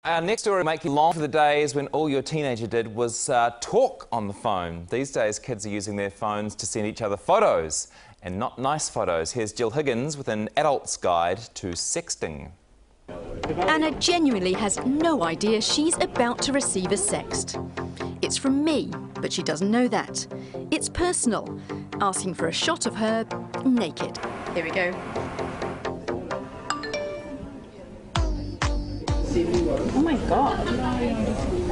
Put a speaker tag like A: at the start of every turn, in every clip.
A: Our next story will make you long for the days when all your teenager did was talk on the phone. These days, kids are using their phones to send each other photos, and not nice photos. Here's Jill Higgins with an adult's guide to sexting.
B: Anna genuinely has no idea she's about to receive a sext. It's from me, but she doesn't know that. It's personal, asking for a shot of her naked. Here we go.
C: Oh my God.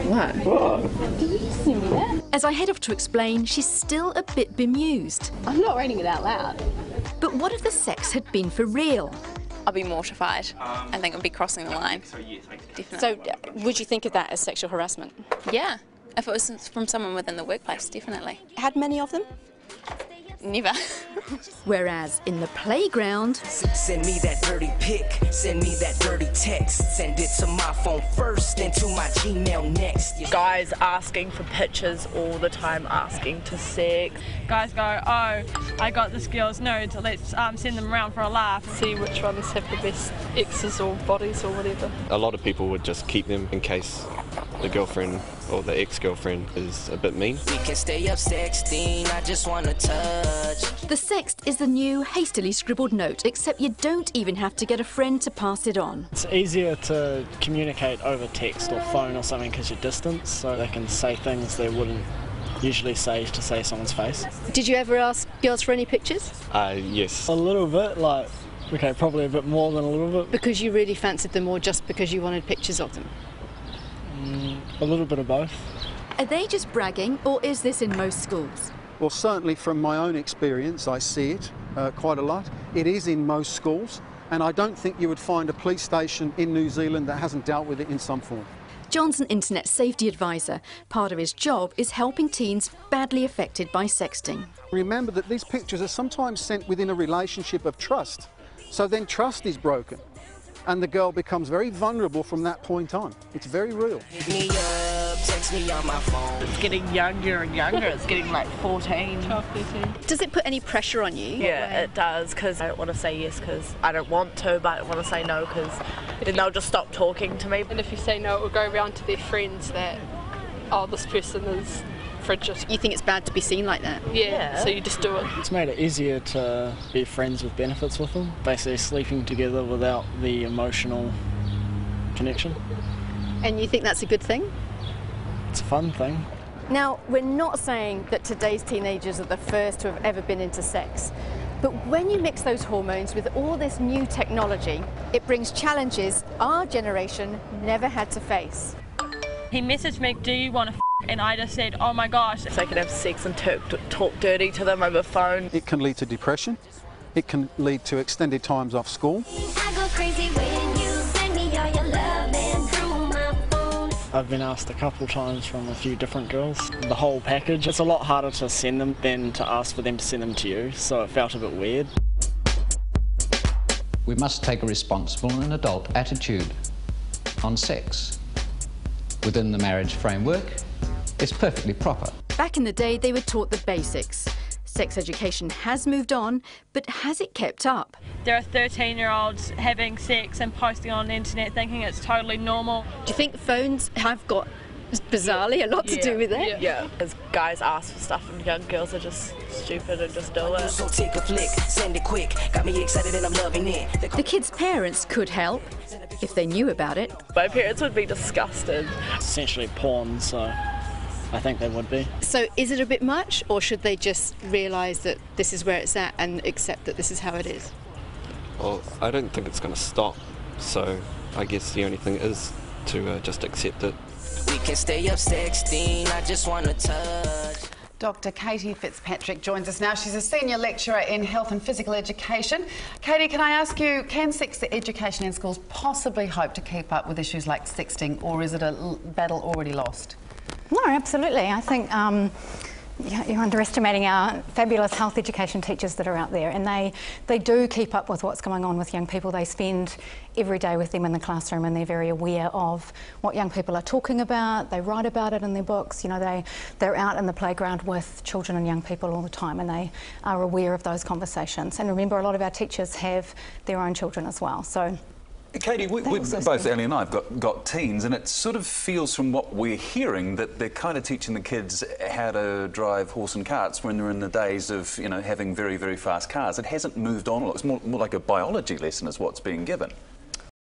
C: What? Did you just send me that?
B: As I head off to explain, she's still a bit bemused.
C: I'm not reading it out loud.
B: But what if the sex had been for real?
D: I'll be mortified. I think I'll be crossing the line. Definitely.
C: So, would you think of that as sexual harassment?
D: Yeah, if it was from someone within the workplace, definitely.
C: Had many of them?
D: Never.
B: Whereas in the playground...
E: Send me that dirty pic, send me that dirty text. Send it to my phone first, then to my Gmail next.
F: Guys asking for pictures all the time, asking to sex.
G: Guys go, oh, I got this girl's nudes, let's send them around for a laugh.
F: See which ones have the best exes or bodies or whatever.
H: A lot of people would just keep them in case the girlfriend or the ex-girlfriend is a bit mean.
E: We can stay up sexting, I just wanna touch.
B: The sext is the new hastily scribbled note, except you don't even have to get a friend to pass it on.
I: It's easier to communicate over text or phone or something because you're distant, so they can say things they wouldn't usually say to say someone's face.
C: Did you ever ask girls for any pictures?
H: Yes.
I: A little bit, like, okay, probably a bit more than a little bit.
C: Because you really fancied them or just because you wanted pictures of them?
I: A little bit of both.
B: Are they just bragging, or is this in most schools?
J: Well, certainly from my own experience, I see it quite a lot. It is in most schools, and I don't think you would find a police station in New Zealand that hasn't dealt with it in some form.
B: John's an internet safety advisor. Part of his job is helping teens badly affected by sexting.
J: Remember that these pictures are sometimes sent within a relationship of trust, so then trust is broken. And the girl becomes very vulnerable from that point on. It's very real.
E: Hit me up, text me on my phone.
F: It's getting younger and younger. It's getting like 14, 12, 13.
C: Does it put any pressure on you?
F: Yeah, it does, because I don't want to say yes because I don't want to, but I want to say no because then they'll just stop talking to me.
G: And if you say no, it will go around to their friends that, oh, this person is frigid.
C: You think it's bad to be seen like that?
G: Yeah, so you just do it.
I: It's made it easier to be friends with benefits with them, basically sleeping together without the emotional connection.
C: And you think that's a good thing?
I: It's a fun thing.
K: Now, we're not saying that today's teenagers are the first to have ever been into sex, but when you mix those hormones with all this new technology, it brings challenges our generation never had to face.
G: He messaged me, do you want to and I just said, oh my gosh.
F: So I could have sex and talk dirty to them over phone.
J: It can lead to depression. It can lead to extended times off school.
L: I go crazy when you send me all your loving through my phone.
I: I've been asked a couple times from a few different girls. The whole package. It's a lot harder to send them than to ask for them to send them to you, so it felt a bit weird.
M: We must take a responsible and adult attitude on sex. Within the marriage framework, it's perfectly proper.
B: Back in the day, they were taught the basics. Sex education has moved on, but has it kept up?
G: There are 13-year-olds having sex and posting on the internet thinking it's totally normal.
C: Do you think phones have got, bizarrely, a lot to do with that?
F: Yeah, because guys ask for stuff and young girls are just stupid and just do it.
E: So take a flick, send it quick, got me excited and I'm loving it.
B: The kids' parents could help, if they knew about it.
F: My parents would be disgusted.
I: It's essentially porn, so I think they would be.
C: So is it a bit much, or should they just realise that this is where it's at and accept that this is how it is?
H: Well, I don't think it's going to stop, so I guess the only thing is to just accept it.
E: We can stay up sexting, I just want to touch.
N: Dr. Katie Fitzpatrick joins us now. She's a senior lecturer in health and physical education. Katie, can I ask you, can sex education in schools possibly hope to keep up with issues like sexting, or is it a battle already lost?
O: No, absolutely. I think you're underestimating our fabulous health education teachers that are out there, and they do keep up with what's going on with young people. They spend every day with them in the classroom, and they're very aware of what young people are talking about. They write about it in their books. You know, they're out in the playground with children and young people all the time, and they are aware of those conversations. And remember, a lot of our teachers have their own children as well. So
P: Katie, both Ellie and I have got teens, and it sort of feels from what we're hearing that they're kind of teaching the kids how to drive horse and carts when they're in the days of, having very, very fast cars. It hasn't moved on. It's more like a biology lesson is what's being given.